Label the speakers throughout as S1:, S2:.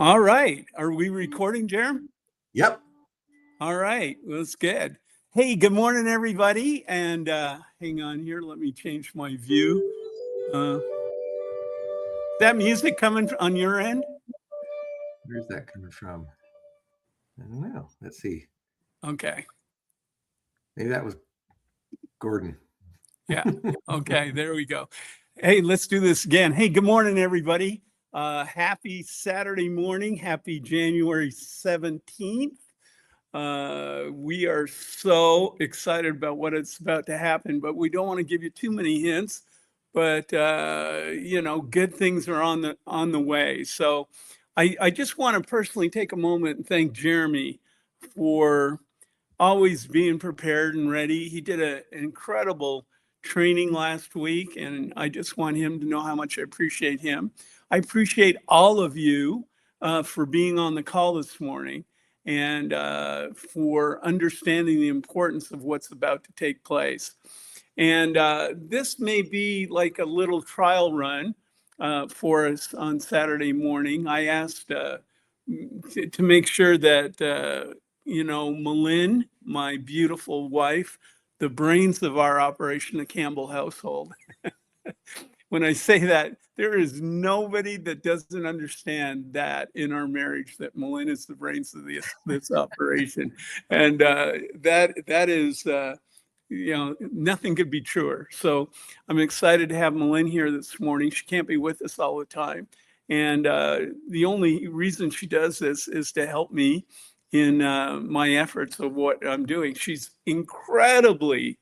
S1: All right. Are we recording, Jerem?
S2: Yep.
S1: All right. Well, that's good. Hey, good morning, everybody. And hang on here. Let me change my view. That music coming on your end?
S2: Where's that coming from? I don't know. Let's see.
S1: Okay.
S2: Maybe that was Gordon.
S1: Yeah. Okay. There we go. Hey, let's do this again. Hey, good morning, everybody. Happy Saturday morning. Happy January 17th. We are so excited about what it's about to happen, but we don't want to give you too many hints. But good things are on the way. So I just want to personally take a moment and thank Jeremy for always being prepared and ready. He did an incredible training last week, and I just want him to know how much I appreciate him. I appreciate all of you for being on the call this morning and for understanding the importance of what's about to take place. And this may be like a little trial run for us on Saturday morning. I asked to make sure that Malin, my beautiful wife, the brains of our operation, the Campbell household. When I say that, there is nobody that doesn't understand that in our marriage, that Malin is the brains of this operation. And that is, nothing could be truer. So I'm excited to have Malin here this morning. She can't be with us all the time. And the only reason she does this is to help me in my efforts of what I'm doing. She's incredibly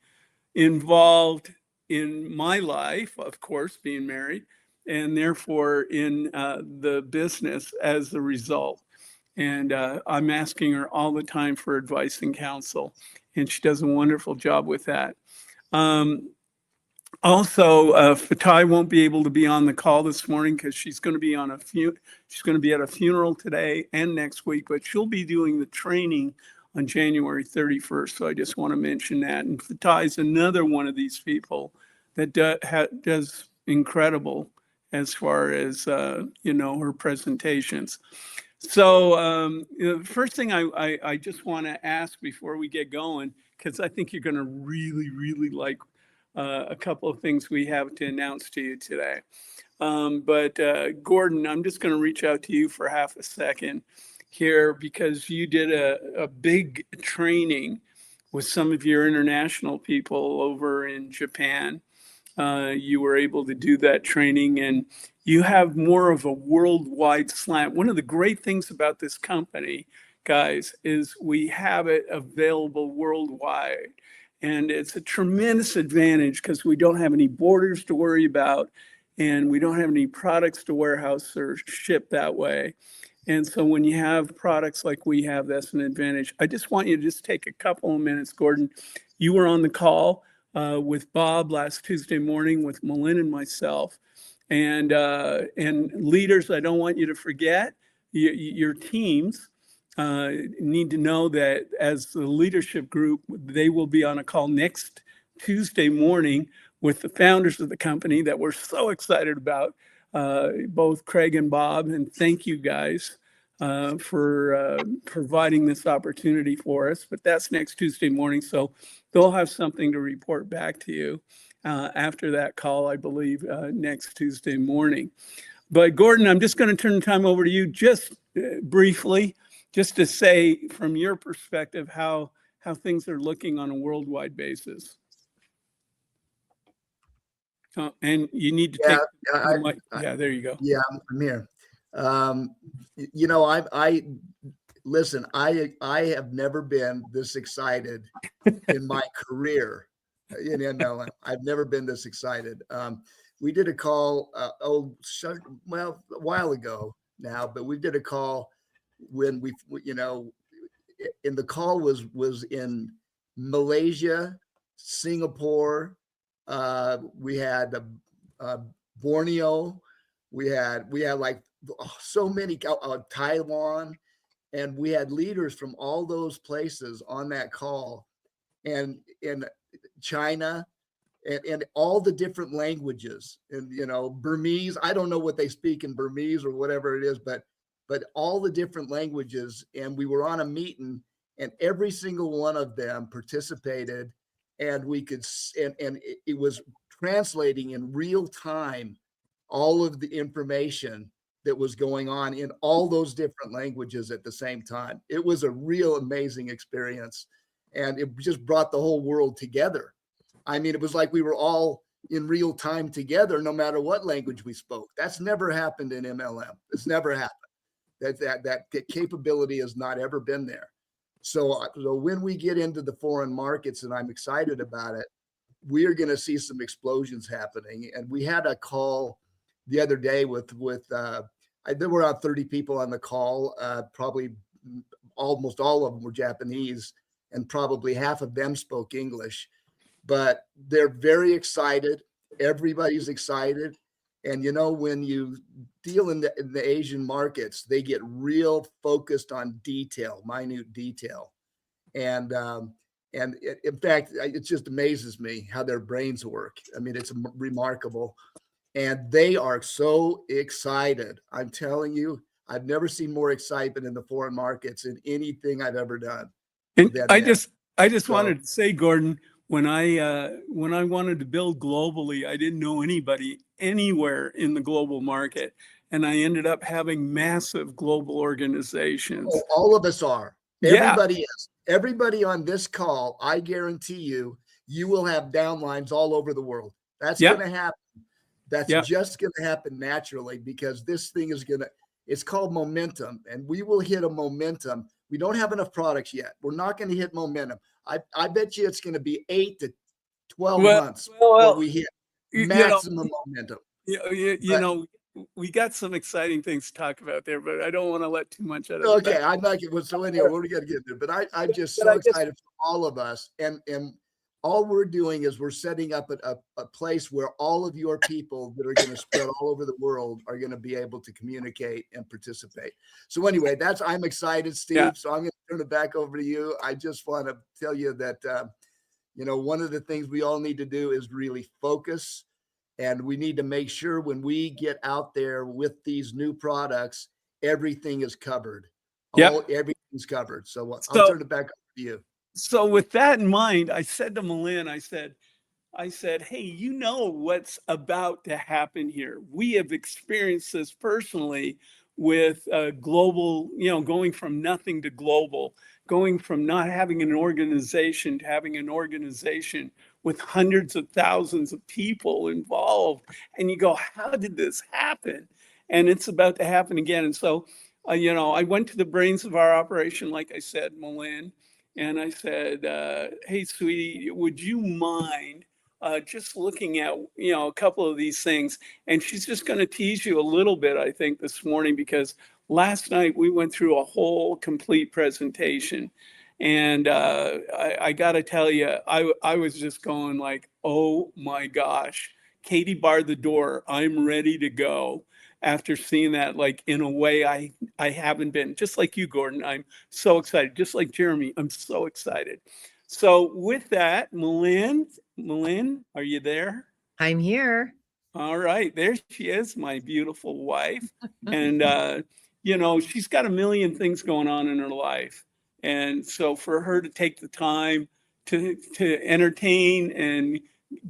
S1: involved in my life, of course, being married, and therefore in the business as a result. And I'm asking her all the time for advice and counsel, and she does a wonderful job with that. Also, Fatai won't be able to be on the call this morning because she's going to be on she's going to be at a funeral today and next week, but she'll be doing the training on January 31st. So I just want to mention that. And Fatai is another one of these people that does incredible as far as her presentations. So the first thing I just want to ask before we get going, because I think you're going to really, really like a couple of things we have to announce to you today. But Gordon, I'm just going to reach out to you for half a second here because you did a big training with some of your international people over in Japan. You were able to do that training and you have more of a worldwide slant. One of the great things about this company, guys, is we have it available worldwide. And it's a tremendous advantage because we don't have any borders to worry about and we don't have any products to warehouse or ship that way. And so when you have products like we have, that's an advantage. I just want you to just take a couple of minutes, Gordon. You were on the call with Bob last Tuesday morning with Malin and myself. And leaders, I don't want you to forget your teams. Need to know that as the leadership group, they will be on a call next Tuesday morning with the founders of the company that we're so excited about, both Craig and Bob. And thank you guys for providing this opportunity for us. But that's next Tuesday morning. So they'll have something to report back to you after that call, I believe, next Tuesday morning. But Gordon, I'm just going to turn the time over to you just briefly, just to say from your perspective how things are looking on a worldwide basis. And you need to take the mic. Yeah, there you go.
S3: Yeah, I'm here. I listen, I have never been this excited in my career. I've never been this excited. We did a call a while ago now, but we did a call when and the call was in Malaysia, Singapore. We had Borneo. We had like so many Taiwan, and we had leaders from all those places on that call, and in China, and all the different languages, and Burmese. I don't know what they speak in Burmese or whatever it is, but but all the different languages. And we were on a meeting, and every single one of them participated, and we could, and it was translating in real time all of the information that was going on in all those different languages at the same time. It was a real amazing experience, and it just brought the whole world together. I mean, it was like we were all in real time together, no matter what language we spoke. That's never happened in MLM. It's never happened. That capability has not ever been there. So when we get into the foreign markets, and I'm excited about it, we are going to see some explosions happening. And we had a call the other day with there were about 30 people on the call. Probably almost all of them were Japanese, and probably half of them spoke English. But they're very excited. Everybody's excited. And, you know, when you deal in the Asian markets, they get real focused on detail, minute detail. And in fact, it just amazes me how their brains work. I mean, it's remarkable. And they are so excited. I'm telling you, I've never seen more excitement in the foreign markets in anything I've ever done.
S1: And I just wanted to say, Gordon, when I wanted to build globally, I didn't know anybody anywhere in the global market, and I ended up having massive global organizations.
S3: Oh, all of us are.
S1: Yeah.
S3: Everybody is. Everybody on this call, I guarantee you, you will have downlines all over the world. That's
S1: Yep.
S3: going to happen. That's
S1: Yep.
S3: just going to happen naturally, because this thing is it's called momentum, and we will hit a momentum. We don't have enough products yet. We're not going to hit momentum. I bet you it's going to be 8 to 12 months before we hit maximum momentum.
S1: You know, we got some exciting things to talk about there, but I don't want to let too much out of it.
S3: Okay, I'm not getting, so anyhow, we're going to get there. But I'm just so excited for all of us. And all we're doing is we're setting up a place where all of your people that are going to spread all over the world are going to be able to communicate and participate. So anyway, I'm excited, Steve. Yeah. So I'm going to turn it back over to you. I just want to tell you that, you know, one of the things we all need to do is really focus. And we need to make sure when we get out there with these new products, everything is covered.
S1: Yeah,
S3: everything's covered. So I'll turn it back over to you.
S1: So with that in mind, I said to Malin, I said, hey, you know what's about to happen here. We have experienced this personally with global, you know, going from nothing to global, going from not having an organization to having an organization with hundreds of thousands of people involved. And you go, how did this happen? And it's about to happen again. And so, you know, I went to the brains of our operation, like I said, Malin, and I said, hey, sweetie, would you mind just looking at, you know, a couple of these things? And she's just going to tease you a little bit, I think, this morning, because last night we went through a whole complete presentation. And I got to tell you, I was just going like, oh my gosh, Katie barred the door. I'm ready to go. After seeing that, like in a way I haven't been, just like you, Gordon. I'm so excited. Just like Jeremy, I'm so excited. So with that, Malin, are you there?
S4: I'm here.
S1: All right, there she is, my beautiful wife. And you know, she's got a million things going on in her life. And so for her to take the time to entertain and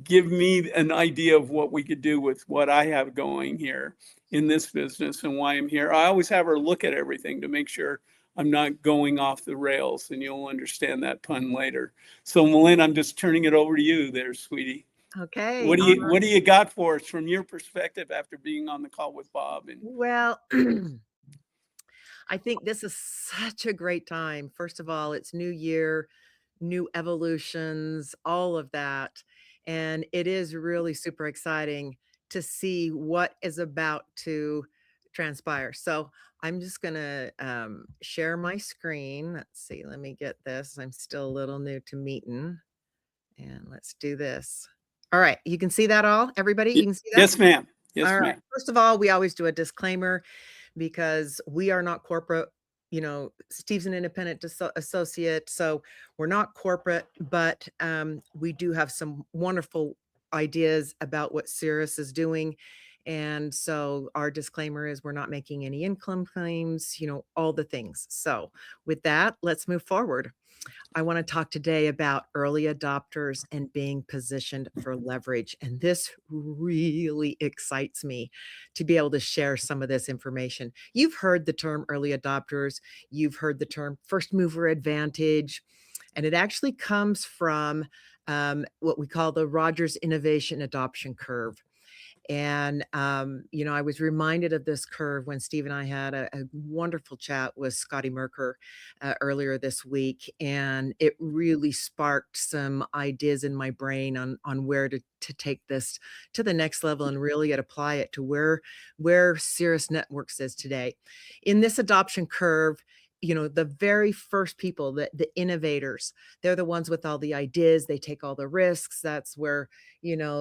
S1: give me an idea of what we could do with what I have going here in this business and why I'm here. I always have her look at everything to make sure I'm not going off the rails, and you'll understand that pun later. So Malin, I'm just turning it over to you there, sweetie.
S4: Okay.
S1: What do you got for us from your perspective after being on the call with Bob?
S4: Well, I think this is such a great time. First of all, it's new year, new evolutions, all of that. And it is really super exciting to see what is about to transpire. So I'm just going to share my screen. Let's see. Let me get this. I'm still a little new to meeting. And let's do this. All right. You can see that all? Everybody? You can see that?
S1: Yes, ma'am. Yes,
S4: all right.
S1: ma'am.
S4: First of all, we always do a disclaimer because we are not corporate. You know, Steve's an independent associate, so we're not corporate, but we do have some wonderful ideas about what Cirrus is doing. And so our disclaimer is we're not making any income claims, all the things. So with that, let's move forward. I want to talk today about early adopters and being positioned for leverage. And this really excites me to be able to share some of this information. You've heard the term early adopters, you've heard the term first mover advantage, and it actually comes from what we call the Rogers Innovation Adoption Curve. And, I was reminded of this curve when Steve and I had a wonderful chat with Scotty Merker earlier this week. And it really sparked some ideas in my brain on where to take this to the next level and really apply it to where Cirrus Networks is today. In this adoption curve, the very first people, the innovators, they're the ones with all the ideas. They take all the risks. That's where,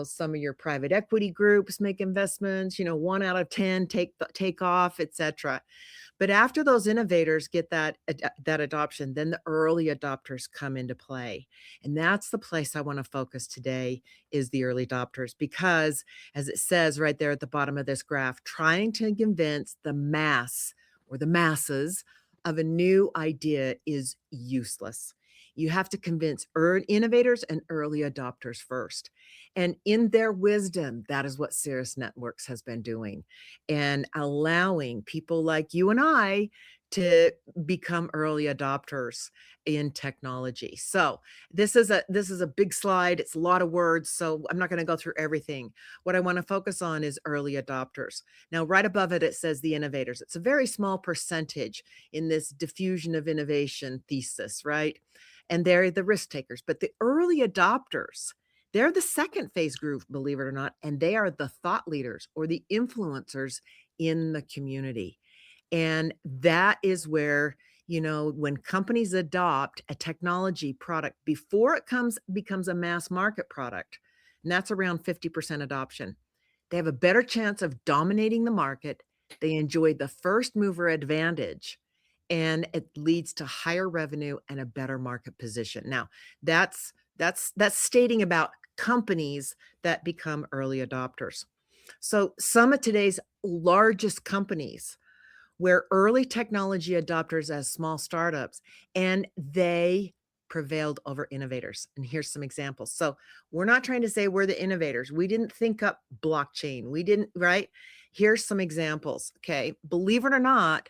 S4: some of your private equity groups make investments, 1 out of 10 take off, etc. But after those innovators get that adoption, then the early adopters come into play. And that's the place I want to focus today, is the early adopters, because as it says right there at the bottom of this graph, trying to convince the mass or the masses of a new idea is useless. You have to convince innovators and early adopters first. And in their wisdom, that is what Cirrus Networks has been doing, and allowing people like you and I to become early adopters in technology. So this is a big slide. It's a lot of words, so I'm not going to go through everything. What I want to focus on is early adopters. Now, right above it, it says the innovators. It's a very small percentage in this diffusion of innovation thesis, right? And they're the risk takers. But the early adopters, they're the second phase group, believe it or not, and they are the thought leaders or the influencers in the community. And that is where, when companies adopt a technology product before it becomes a mass market product, and that's around 50% adoption, they have a better chance of dominating the market. They enjoy the first mover advantage, and it leads to higher revenue and a better market position. Now, that's stating about companies that become early adopters. So some of today's largest companies were early technology adopters as small startups, and they prevailed over innovators. And here's some examples. So we're not trying to say we're the innovators. We didn't think up blockchain. We didn't, right? Here's some examples. Okay. Believe it or not,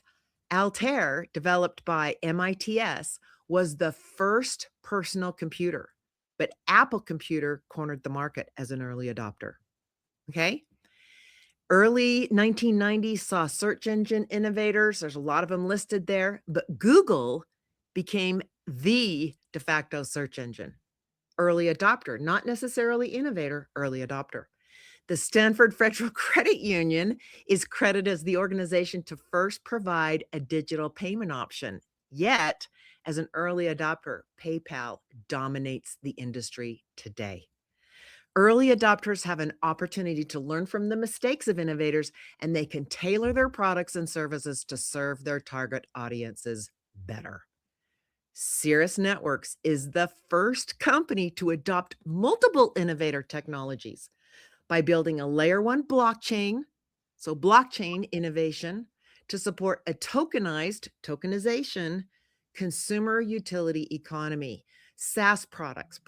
S4: Altair, developed by MITS, was the first personal computer, but Apple Computer cornered the market as an early adopter. Okay. Early 1990s saw search engine innovators. There's a lot of them listed there, but Google became the de facto search engine. Early adopter, not necessarily innovator, early adopter. The Stanford Federal Credit Union is credited as the organization to first provide a digital payment option. Yet, as an early adopter, PayPal dominates the industry today. Early adopters have an opportunity to learn from the mistakes of innovators, and they can tailor their products and services to serve their target audiences better. Cirrus Networks is the first company to adopt multiple innovator technologies by building a layer 1 blockchain, so blockchain innovation, to support a tokenization, consumer utility economy. SaaS products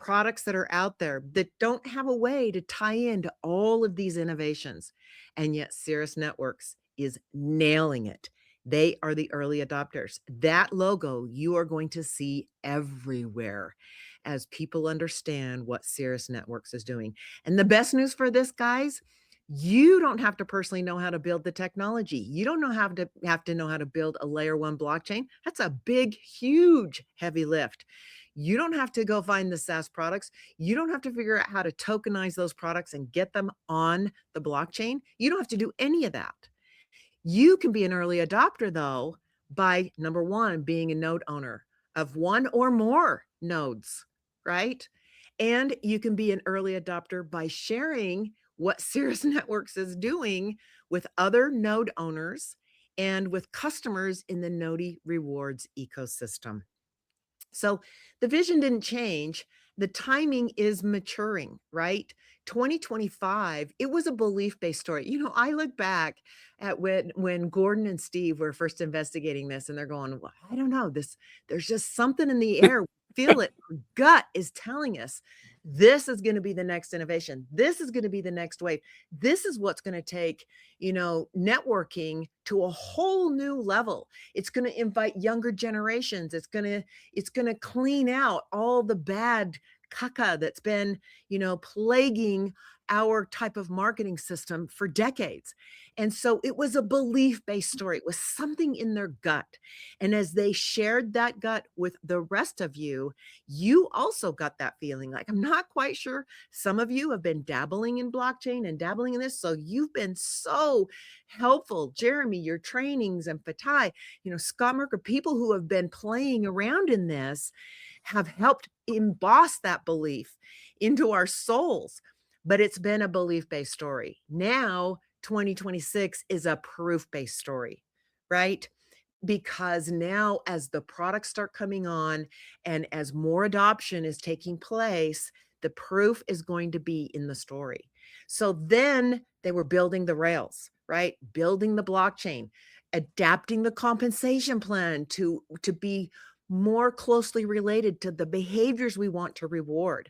S4: that are out there that don't have a way to tie into all of these innovations. And yet Cirrus Networks is nailing it. They are the early adopters. That logo you are going to see everywhere as people understand what Cirrus Networks is doing. And the best news for this, guys, you don't have to personally know how to build the technology. You don't have to know how to build a layer 1 blockchain. That's a big, huge, heavy lift. You don't have to go find the SaaS products. You don't have to figure out how to tokenize those products and get them on the blockchain. You don't have to do any of that. You can be an early adopter, though, by number 1, being a node owner of 1 or more nodes, right? And you can be an early adopter by sharing what Cirrus Networks is doing with other node owners and with customers in the Gnodi rewards ecosystem. So the vision didn't change. the timing is maturing, right? 2025, it was a belief-based story. I look back at when Gordon and Steve were first investigating this, and they're going, well, I don't know, there's just something in the air. We feel it. Our gut is telling us this is going to be the next innovation. This is going to be the next wave. This is what's going to take, networking to a whole new level. It's going to invite younger generations. It's going to clean out all the bad caca that's been, plaguing our type of marketing system for decades. And so it was a belief-based story. It was something in their gut. And as they shared that gut with the rest of you, you also got that feeling like, I'm not quite sure. Some of you have been dabbling in blockchain and dabbling in this. So you've been so helpful. Jeremy, your trainings, and Fatai, Scott Merker, people who have been playing around in this have helped emboss that belief into our souls. But it's been a belief-based story. Now, 2026 is a proof-based story, right? Because now as the products start coming on and as more adoption is taking place, the proof is going to be in the story. So then they were building the rails, right? Building the blockchain, adapting the compensation plan to be more closely related to the behaviors we want to reward.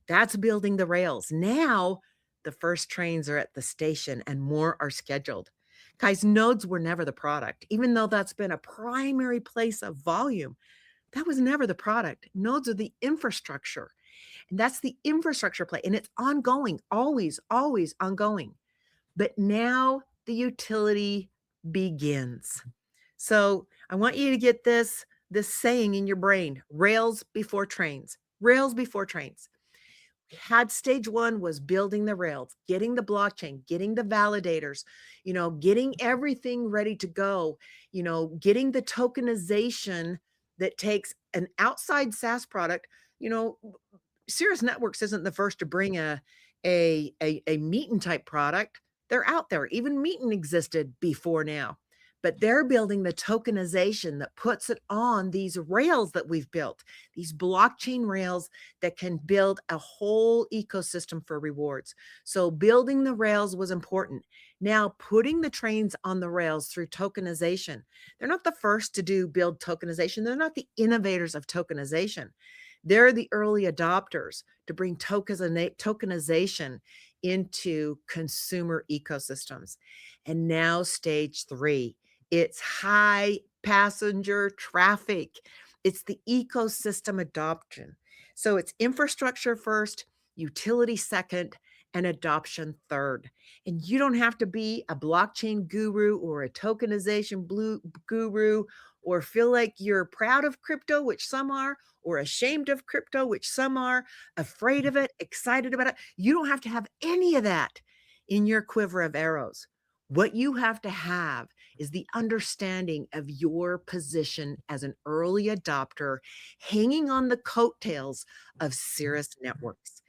S4: That's building the rails. Now the first trains are at the station and more are scheduled. Guys, nodes were never the product. Even though that's been a primary place of volume, that was never the product. Nodes are the infrastructure. And that's the infrastructure play. And it's ongoing, always, always ongoing. But now the utility begins. So I want you to get this saying in your brain: rails before trains, rails before trains. Had stage one was building the rails, getting the blockchain, getting the validators, getting everything ready to go, getting the tokenization that takes an outside SaaS product. Cirrus Networks isn't the first to bring a Meetin type product. They're out there. Even Meetin existed before now. But they're building the tokenization that puts it on these rails that we've built, these blockchain rails that can build a whole ecosystem for rewards. So building the rails was important. Now putting the trains on the rails through tokenization. They're not the first to build tokenization. They're not the innovators of tokenization. They're the early adopters to bring tokenization into consumer ecosystems. And now stage 3. It's high passenger traffic. It's the ecosystem adoption. So it's infrastructure first, utility second, and adoption third. And you don't have to be a blockchain guru or a tokenization guru or feel like you're proud of crypto, which some are, or ashamed of crypto, which some are, afraid of it, excited about it. You don't have to have any of that in your quiver of arrows. What you have to have is the understanding of your position as an early adopter, hanging on the coattails of Cirrus Networks.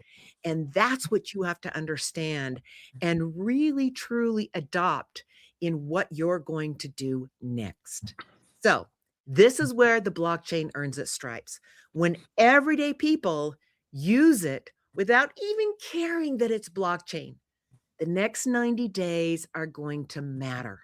S4: And that's what you have to understand and really, truly adopt in what you're going to do next. So this is where the blockchain earns its stripes. When everyday people use it without even caring that it's blockchain, the next 90 days are going to matter,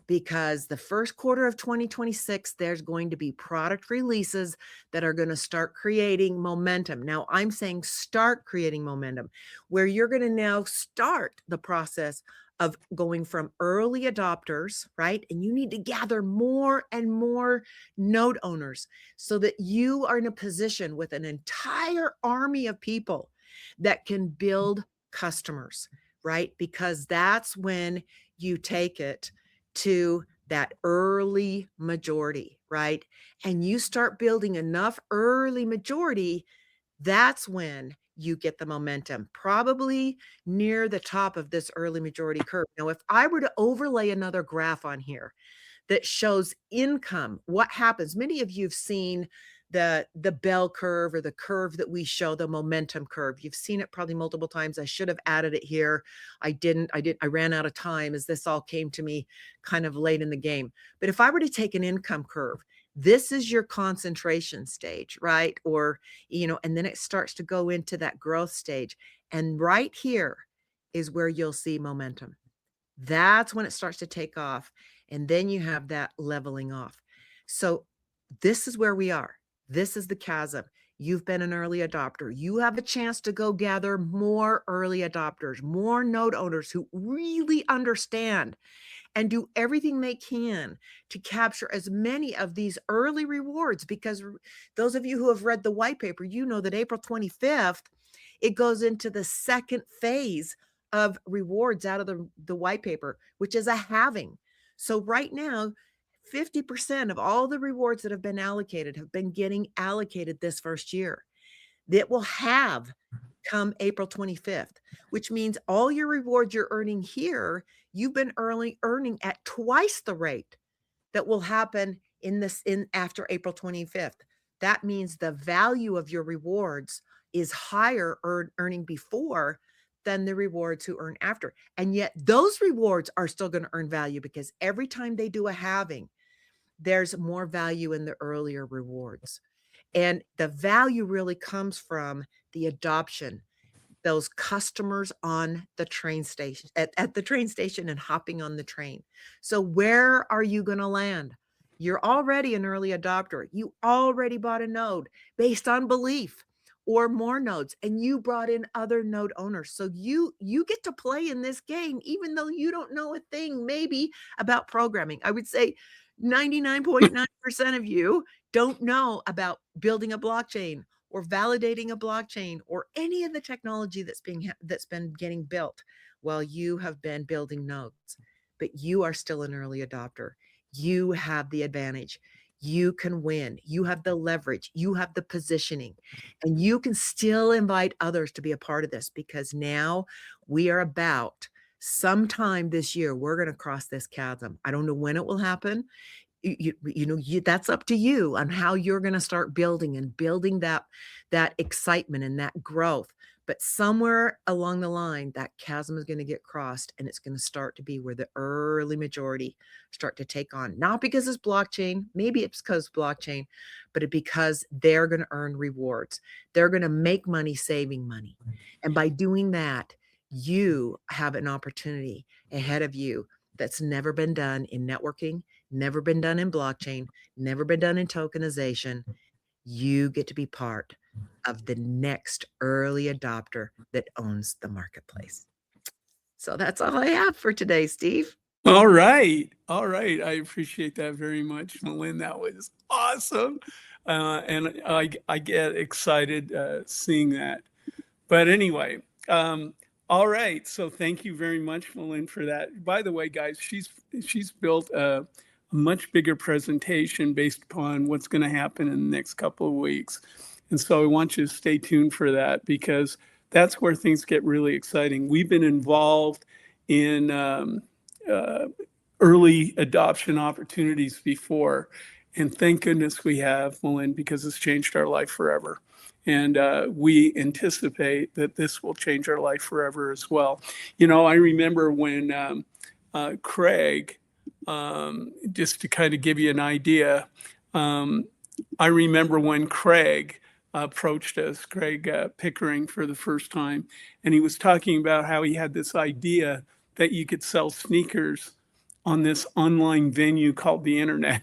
S4: because the first quarter of 2026, there's going to be product releases that are going to start creating momentum. Now, I'm saying start creating momentum, where you're going to now start the process of going from early adopters, right? And you need to gather more and more node owners so that you are in a position with an entire army of people that can build customers, right? Because that's when you take it to that early majority, right? And you start building enough early majority, that's when you get the momentum, probably near the top of this early majority curve. Now, if I were to overlay another graph on here that shows income, what happens? Many of you have seen the bell curve, or the curve that we show, the momentum curve. You've seen it probably multiple times. I should have added it here. I didn't. I ran out of time as this all came to me kind of late in the game. But if I were to take an income curve, This is your concentration stage, right? Or, and then it starts to go into that growth stage. And right here is where you'll see momentum. That's when it starts to take off. And then you have that leveling off. So this is where we are. This is the chasm. You've been an early adopter. You have a chance to go gather more early adopters, more node owners who really understand and do everything they can to capture as many of these early rewards. Because those of you who have read the white paper, you know that April 25th, it goes into the second phase of rewards out of the white paper, which is a halving. So right now, 50% of all the rewards that have been allocated have been getting allocated this first year. That will have come April 25th, which means all your rewards you're earning here, you've been earning at twice the rate that will happen in after April 25th. That means the value of your rewards is higher earning before than the rewards who earn after. And yet those rewards are still going to earn value, because every time they do a halving, there's more value in the earlier rewards. And the value really comes from the adoption, those customers on the train station, at the train station, and hopping on the train. So where are you going to land? You're already an early adopter. You already bought a node based on belief or more nodes, and you brought in other node owners. So you get to play in this game, even though you don't know a thing maybe about programming. I would say 99.9% of you don't know about building a blockchain or validating a blockchain or any of the technology that's been getting built while you have been building nodes. But you are still an early adopter. You have the advantage. You can win. You have the leverage. You have the positioning, and you can still invite others to be a part of this, because now we are about sometime this year, we're going to cross this chasm. I don't know when it will happen. That's up to you on how you're going to start building that excitement and that growth. But somewhere along the line, that chasm is going to get crossed, and it's going to start to be where the early majority start to take on. Not because it's blockchain, maybe it's because blockchain, but because they're going to earn rewards. They're going to make money saving money. And by doing that, you have an opportunity ahead of you that's never been done in networking, never been done in blockchain, never been done in tokenization. You get to be part of the next early adopter that owns the marketplace. So that's all I have for today, Steve.
S1: All right. All right. I appreciate that very much, Malin. That was awesome. And I get excited seeing that. But anyway, all right. So thank you very much, Malin, for that. By the way, guys, she's built a much bigger presentation based upon what's going to happen in the next couple of weeks. And so I want you to stay tuned for that, because that's where things get really exciting. We've been involved in early adoption opportunities before. And thank goodness we have, Malin, because it's changed our life forever. And we anticipate that this will change our life forever as well. I remember when Craig, just to kind of give you an idea, I remember when Craig approached us, Craig Pickering, for the first time, and he was talking about how he had this idea that you could sell sneakers on this online venue called the internet.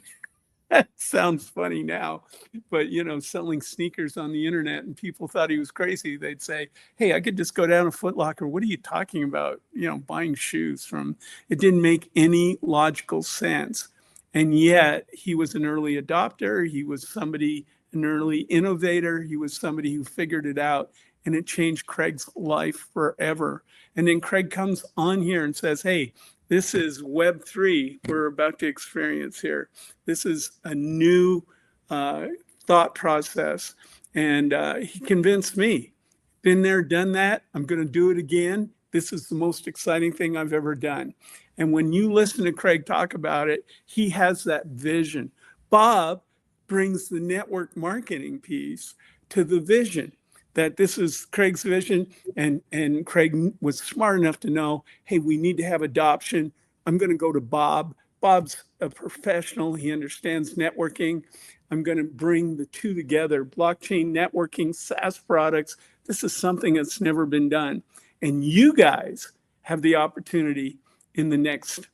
S1: That sounds funny now, but selling sneakers on the internet, and people thought he was crazy. They'd say, "Hey, I could just go down to Foot Locker. What are you talking about? Buying shoes from?" It didn't make any logical sense. And yet he was an early adopter. He was an early innovator. He was somebody who figured it out, and it changed Craig's life forever. And then Craig comes on here and says, "Hey, this is Web3 we're about to experience here. This is a new thought process." And he convinced me. Been there, done that. I'm going to do it again. This is the most exciting thing I've ever done. And when you listen to Craig talk about it, he has that vision. Bob brings the network marketing piece to the vision, that this is Craig's vision. And Craig was smart enough to know, hey, we need to have adoption. I'm going to go to Bob. Bob's a professional. He understands networking. I'm going to bring the two together, blockchain networking, SaaS products. This is something that's never been done. And you guys have the opportunity in the next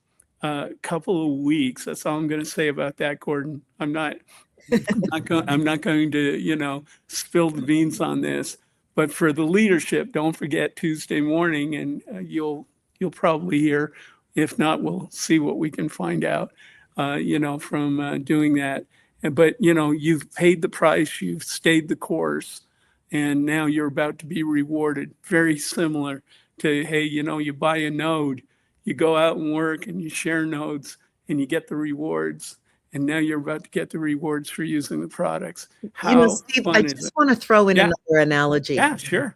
S1: couple of weeks. That's all I'm going to say about that, Gordon. I'm not going to, spill the beans on this. But for the leadership, don't forget Tuesday morning, and you'll probably hear. If not, we'll see what we can find out, from doing that. But, you've paid the price, you've stayed the course, and now you're about to be rewarded. Very similar to, hey, you buy a node, you go out and work and you share nodes and you get the rewards. And now you're about to get the rewards for using the products. How
S4: Steve,
S1: fun
S4: I
S1: is
S4: just
S1: it?
S4: want to throw in
S1: Yeah.
S4: another analogy.
S1: Yeah, sure.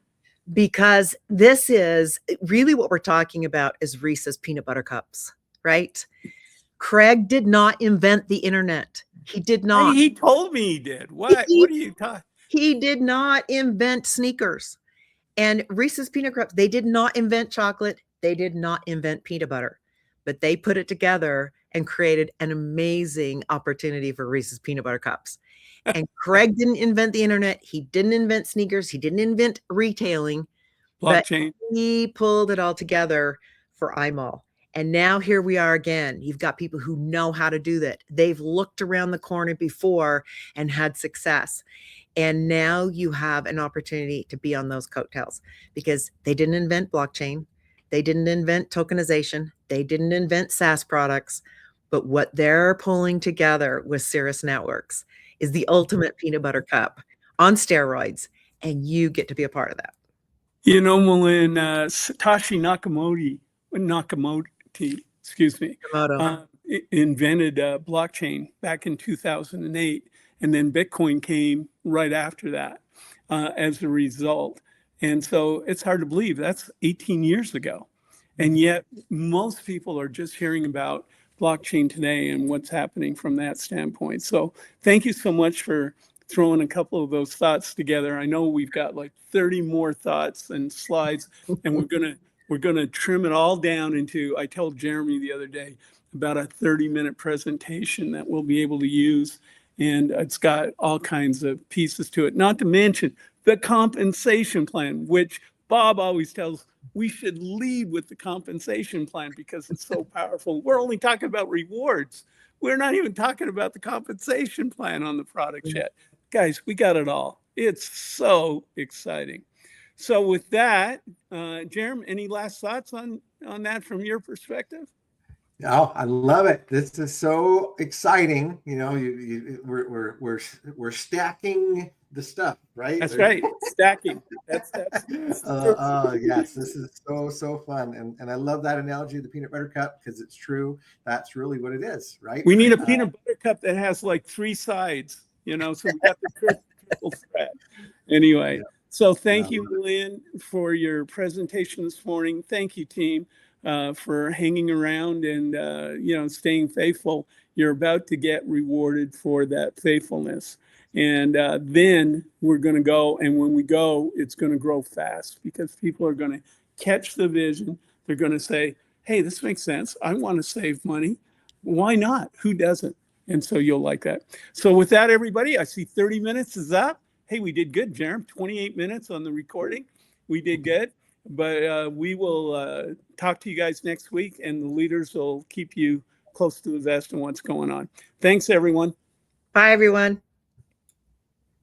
S4: Because this is really what we're talking about is Reese's peanut butter cups, right? Craig did not invent the internet. He did not.
S1: He told me he did. What? What are you talking?
S4: He did not invent sneakers. And Reese's peanut cups, they did not invent chocolate. They did not invent peanut butter, but they put it together and created an amazing opportunity for Reese's peanut butter cups. And Craig didn't invent the internet. He didn't invent sneakers. He didn't invent retailing.
S1: Blockchain.
S4: But he pulled it all together for iMall. And now here we are again. You've got people who know how to do that. They've looked around the corner before and had success. And now you have an opportunity to be on those coattails because they didn't invent blockchain. They didn't invent tokenization. They didn't invent SaaS products. But what they're pulling together with Cirrus Networks is the ultimate peanut butter cup on steroids. And you get to be a part of that.
S1: When Satoshi Nakamoto, excuse me, invented blockchain back in 2008, and then Bitcoin came right after that as a result. And so it's hard to believe that's 18 years ago. And yet most people are just hearing about blockchain today and what's happening from that standpoint. So thank you so much for throwing a couple of those thoughts together. I know we've got like 30 more thoughts and slides, and we're gonna trim it all down into, I told Jeremy the other day, about a 30-minute presentation that we'll be able to use. And it's got all kinds of pieces to it, not to mention the compensation plan, which Bob always tells we should lead with the compensation plan because it's so powerful. We're only talking about rewards. We're not even talking about the compensation plan on the products yet. Guys, we got it all. It's so exciting. So with that, Jeremy, any last thoughts on that from your perspective?
S2: Oh, I love it. This is so exciting. We're stacking the stuff, right?
S1: That's right. Stacking. That's
S2: yes, this is so fun. And I love that analogy of the peanut butter cup because it's true. That's really what it is, right?
S1: We need a peanut butter cup that has like 3 sides, so we got the triple threat. Anyway, so thank you, Lynn, for your presentation this morning. Thank you, team, for hanging around and, staying faithful. You're about to get rewarded for that faithfulness. And then we're going to go. And when we go, it's going to grow fast because people are going to catch the vision. They're going to say, hey, this makes sense. I want to save money. Why not? Who doesn't? And so you'll like that. So with that, everybody, I see 30 minutes is up. Hey, we did good, Jerem. 28 minutes on the recording. We did good. But we will talk to you guys next week, and the leaders will keep you close to the vest on what's going on. Thanks, everyone.
S4: Bye, everyone.